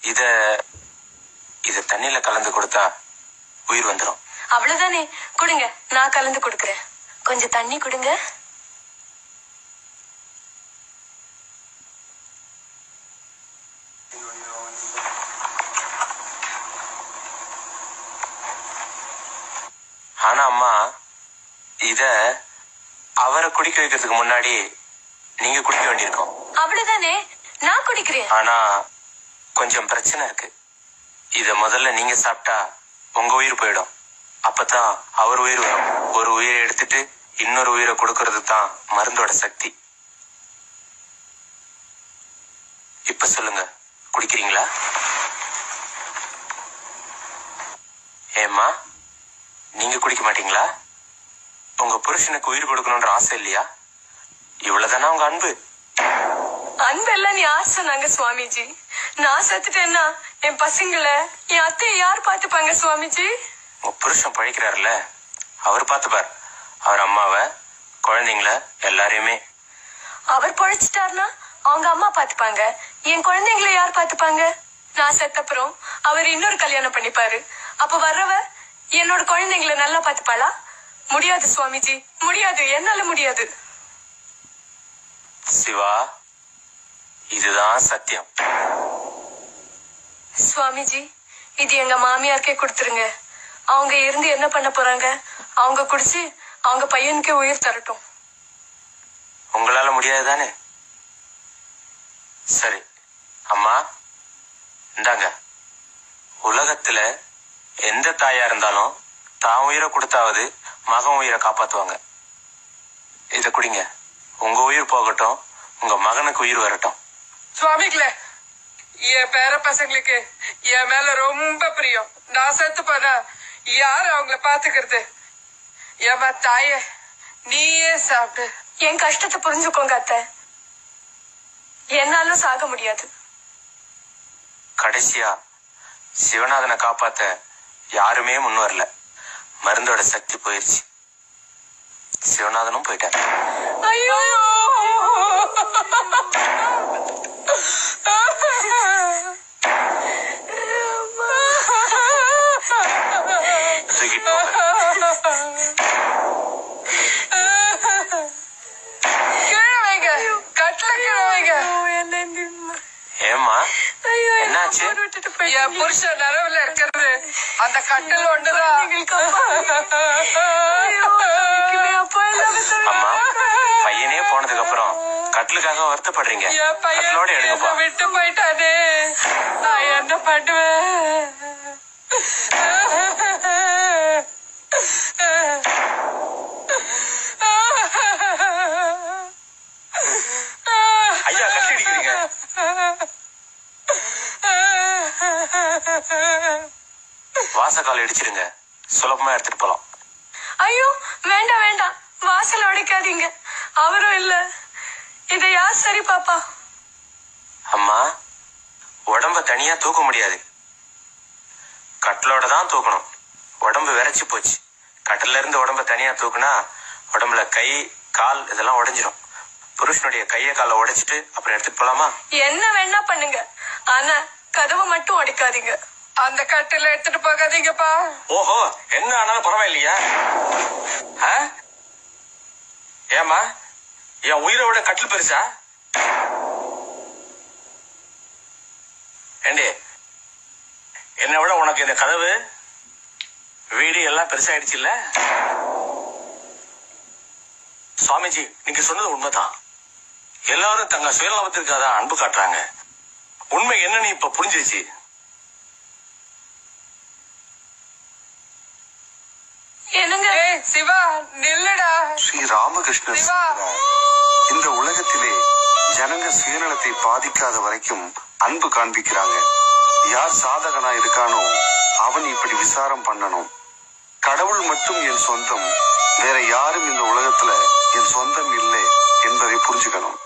இத இத தண்ணியில கலந்து கொடுத்தா உயிர் வந்துடும். அவ்வளவுதானே, கொடுங்க, நான் கலந்து கொடுக்கறேன். கொஞ்சம் தண்ணி கொடுங்க. ஆனா அம்மா, இத அவரை குடிக்க வைக்கிறதுக்கு முன்னாடி நீங்க குடிக்க வேண்டியிருக்கும். அவ்வளவுதானே, நான் குடிக்கிறேன். ஆனா கொஞ்சம் பிரச்சனை இருக்கு. இத முதல்ல நீங்க சாப்பிட்டா உங்க உயிர் போயிடும். அப்பதான் அவர் உயிர் வரும். ஒரு உயிரை எடுத்துட்டு இன்னொரு உயிரை கொடுக்கறது தான் மருந்தோட சக்தி. இப்ப சொல்லுங்க, குடிக்கிறீங்களா? ஏம்மா, நீங்க குடிக்க மாட்டீங்களா? உங்க புருஷனுக்கு உயிர் கொடுக்கணும்ன்ற ஆசை இல்லையா? இவ்வளவுதானா உங்க அன்பு? அன்பெல்லாம் யார் சொன்னாங்க சுவாமிஜி? நான் செத்துட்டேன்னா என் பசங்களை, என் அத்தையை யார் பாத்துப்பாங்க சுவாமிஜி? உங்க புருஷன் பழிக்கிறாருல, அவர் பாத்துப்பார். அவர் அம்மாவை, குழந்தைங்கள, எல்லாரையுமே. அவர் பொழைச்சிட்டாருன்னா அவங்க அம்மா பாத்துப்பாங்க. என் குழந்தைங்களை யார் பாத்துப்பாங்க? நான் செத்தப்புறம் அவர் இன்னொரு கல்யாணம் பண்ணிப்பாரு. அப்ப வர்றவ என்னோட குழந்தைங்களை நல்லா பாத்துப்பாளா? முடியாது சுவாமிஜி, முடியாது, என்னால முடியாது. சிவா, இதுதான் சத்தியம். சுவாமிஜி, இது எங்க மாமியாருக்கே கொடுத்துருங்க. அவங்க இருந்து என்ன பண்ண போறாங்க? அவங்க குடிச்சு அவங்க பையனுக்கே உயிர் தரட்டும். உங்களால முடியாதுதானே? சரி அம்மா, இந்தாங்க. உலகத்துல எந்த தாயா இருந்தாலும் தான் உயிரை கொடுத்தாவது மகன் உயிரை காப்பாத்துவாங்க. இத குடிங்க. உங்க உயிர் போகட்டும், உங்க மகனுக்கு உயிர் வரட்டும். சுவாமிகளே, என் பேர பசங்களுக்கு என் மேல ரொம்ப பிரியம். நான் செத்து போனா யாரு அவங்கள பாத்துக்கிறது? ஏமா தாயே, நீயே சாப்பிடு. என் கஷ்டத்தை புரிஞ்சுக்கோங்க அத்தை. என்னாலும் சாக முடியாது. கடைசியா சிவநாதனை காப்பாத்த யாருமே முன் வரல. மருந்தோட சக்தி போயிருச்சு. சிவநாதனும் போயிட்டார். ஐயோ, தூக்கிட்டு போங்க. கீழே வைங்க, கட்டில கீழே வைங்க. ஏம்மா, என்னாச்சு? என் புருஷன் நரவுல இருக்கிறது அந்த கட்டில் ஒண்ணுதான். அம்மா, பையனே போனதுக்கு அப்புறம் கட்டிலுக்காக வருத்தப்படுறீங்க. கட்டிலோட எடுங்கப்பா. விட்டு போயிட்டானே, நான் என்ன பண்ணுவேன்? ஐயா, கட்டி அடிக்கிறீங்க. வாசக்கால் இடிச்சிருங்க, சுலபமா எடுத்துட்டு போலாம். ஐயோ, வேண்டாம் வேண்டாம், வாசல் உடைக்காதீங்க. அவரும் இல்ல, இதை யார் சரி பாப்பா? அம்மா, உடம்ப தனியா தூக்க முடியாது. கட்டிலோட தான் தூக்கணும். உடம்பு விரைச்சு போச்சு. கட்டில இருந்து உடம்ப தனியா தூக்குனா உடம்புல கை, கால் இதெல்லாம் உடைஞ்சிடும். புருஷனுடைய கையை காலை உடைச்சிட்டு அப்புறம் எடுத்துட்டு போலாமா? என்ன வேணா பண்ணுங்க, ஆனா கதவை மட்டும் உடைக்காதீங்க. அந்த கட்டில எடுத்துட்டு போகாதீங்கப்பா. ஓஹோ, என்ன ஆனாலும் பரவாயில்லையா? ஏமா, என் உயிரை விட கட்டில் பெருசா? ஏண்டி, என்னை விட உனக்கு இந்த கதவு, வீடு எல்லாம் பெருசாயிடுச்சு இல்ல? சுவாமிஜி, நீங்க சொன்னது உண்மைதான். எல்லாரும் தங்க சுயநலத்திற்காக அன்பு காட்டுறாங்க. உண்மை என்னன்னு இப்ப புரிஞ்சிருச்சு. சிவா, நில்லுடா. ஸ்ரீ ராமகிருஷ்ணர் சொல்கிறார், இந்த உலகத்திலே ஜனங்க சுயநலத்தை பாதிக்காத வரைக்கும் அன்பு காண்பிக்கிறாங்க. யார் சாதகனா இருக்கானோ அவன் இப்படி விசாரம் பண்ணணும். கடவுள் மட்டும் என் சொந்தம், வேற யாரும் இந்த உலகத்துல என் சொந்தம் இல்லை என்பதை புரிஞ்சுக்கணும்.